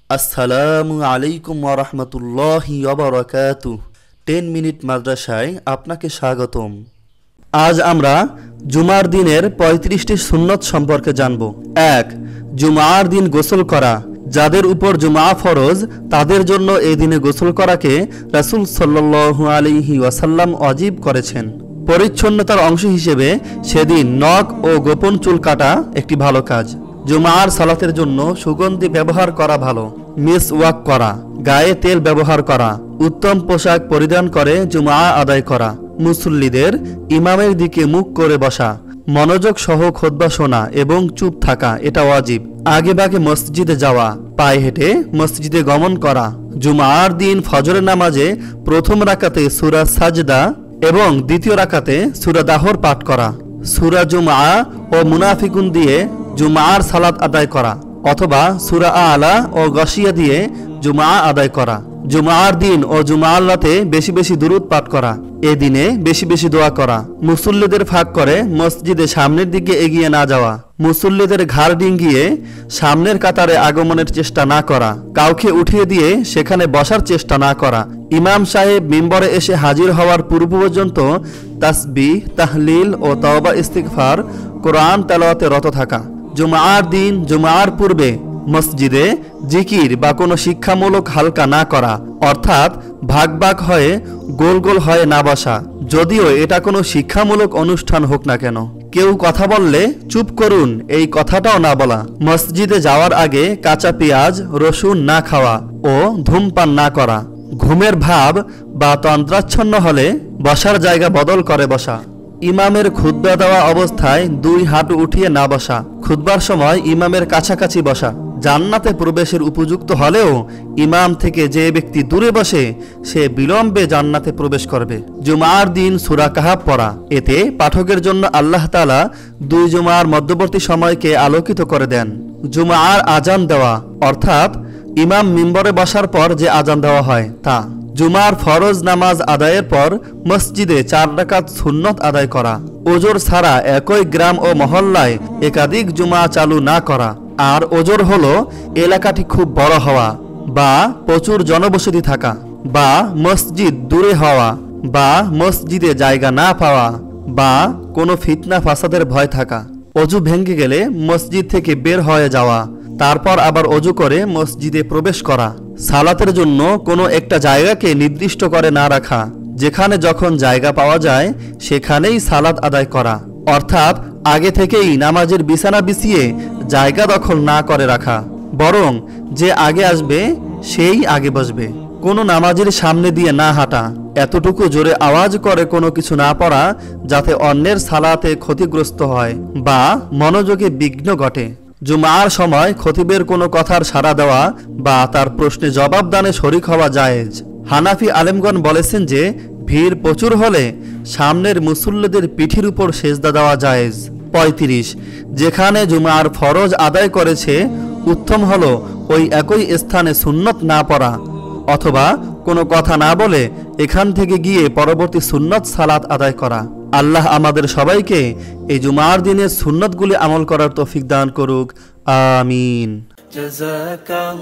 আসসালামু আলাইকুম ওয়া রাহমাতুল্লাহি ওয়া বারাকাতুহু। 10 মিনিট মাদ্রাসায় আপনাকে স্বাগতম। আজ আমরা জুমার দিনের 35টি সুন্নত সম্পর্কে জানব। 1. জুমার দিন গোসল করা। যাদের উপর জুমা ফরজ তাদের জন্য এই দিনে গোসল করাকে রাসূল সাল্লাল্লাহু আলাইহি ওয়াসাল্লাম ওয়াজিব করেছেন। পরিচ্ছন্নতার অংশ হিসেবে সেদিন নখ ও গোপন চুল কাটা একটি ভালো কাজ। জুমার সালাতের জন্য সুগন্ধি ব্যবহার করা ভালো। মিসওয়াক করা, গায়ে তেল ব্যবহার করা, উত্তম পোশাক পরিধান করে জুমা আদায় করা, মুসল্লিদের ইমামের দিকে মুখ করে বসা, মনোযোগ সহ খুতবা শোনা এবং চুপ থাকা এটা ওয়াজিব। আগেভাগে মসজিদে যাওয়া, পায়ে হেঁটে মসজিদে গমন করা। জুমার দিন ফজরের নামাজে প্রথম রাকাতে সূরা সাজদা এবং দ্বিতীয় রাকাতে সূরা দাহর পাঠ করা। সূরা জুমা ও মুনাফিকুন দিয়ে জুমার সালাত আদায় করা অথবা সূরা আলা ও গশিয়া দিয়ে জুমা আদায় করা। জুমার দিন ও জুমার রাতে বেশি বেশি দুরূদ পাঠ করা। এ দিনে বেশি বেশি দোয়া করা। মুসল্লিদের ফাঁক করে মসজিদে সামনের দিকে এগিয়ে না যাওয়া। মুসল্লিদের ঘাড় ডিঙ্গিয়ে সামনের কাতারে আগমনের চেষ্টা না করা। কাউকে উঠিয়ে দিয়ে সেখানে বসার চেষ্টা না করা। ইমাম সাহেব মিম্বরে এসে হাজির হওয়ার পূর্ব পর্যন্ত তাসবিহ, তাহলিল ও তওবা ইস্তিগফার, কোরআন তেলাওয়াতে রত থাকা। জুমার দিন জুমার পূর্বে মসজিদে জিকির বা কোনো শিক্ষামূলক হালকা না করা, অর্থাৎ ভাগ ভাগ হয়ে গোল গোল হয়ে না বসা, যদিও এটা কোনো শিক্ষামূলক অনুষ্ঠান হোক না কেন। কেউ কথা বললে চুপ করুন এই কথাটাও না বলা। মসজিদে যাওয়ার আগে কাঁচা পেঁয়াজ রসুন না খাওয়া ও ধূমপান না করা। ঘুমের ভাব বা তন্দ্রাচ্ছন্ন হলে বসার জায়গা বদল করে বসা। ইমামের খুতবা দেওয়া অবস্থায় দুই হাঁটু উঠিয়ে না বসা। খুতবার সময় ইমামের কাছাকাছি বসা। জান্নাতে প্রবেশের উপযুক্ত হলেও ইমাম থেকে যে ব্যক্তি দূরে বসে সে বিলম্বে জান্নাতে প্রবেশ করবে। জুমার দিন সূরা কাহাফ পড়া। এতে পাঠকের জন্য আল্লাহ তাআলা দুই জুমার মধ্যবর্তী সময়কে আলোকিত করে দেন। জুমার আজান দেওয়া, অর্থাৎ ইমাম মিম্বরে বসার পর যে আজান দেওয়া হয় তা। জুমার ফরজ নামাজ আদায়ের পর মসজিদে 4 রাকাত সুন্নত আদায় করা। ওজর ছাড়া একই গ্রাম ও মহল্লায় একাধিক জুমা চালু না করা। আর ওজর হলো এলাকাটি খুব বড় হওয়া বা প্রচুর জনবসতি থাকা বা মসজিদ দূরে হওয়া বা মসজিদে জায়গা না পাওয়া বা কোনো ফিতনা ফাসাদের ভয় থাকা। অজু ভেঙে গেলে মসজিদ থেকে বের হয়ে যাওয়া, তারপর আবার অজু করে মসজিদে প্রবেশ করা। সালাতের জন্য কোনো একটা জায়গাকে নির্দিষ্ট করে না রাখা, যেখানে যখন জায়গা পাওয়া যায় সেখানেই সালাত আদায় করা, অর্থাৎ আগে থেকেই নামাজের বিছানা বিছিয়ে জায়গা দখল না করে রাখা, বরং যে আগে আসবে সেই আগে বসবে। কোনো নামাজের সামনে দিয়ে না হাঁটা, এতটুকু জোরে আওয়াজ করে কোনো কিছু না পড়া যাতে অন্যের সালাতে ক্ষতিগ্রস্ত হয় বা মনোযোগে বিঘ্ন ঘটে। জুমার সময় খতিবের কোনো কথার সাড়া দেওয়া বা তার প্রশ্নে জবাব দানে শরিক হওয়া জায়েজ। হানাফি আলেমগণ বলেছেন যে ভিড় প্রচুর হলে সামনের মুসল্লিদের পিঠির উপর সেজদা দেওয়া জায়েজ। 35. যেখানে জুমার ফরজ আদায় করেছে উত্তম হলো ওই একই স্থানে সুন্নত না পড়া অথবা কোনো কথা না বলে এখান থেকে গিয়ে পরবর্তী সুন্নত সালাত আদায় করা। আল্লাহ আমাদের সবাইকে এই জুমার দিনের সুন্নতগুলি আমল করার তৌফিক দান করুক। আমিন। জাযাকাল্লাহ।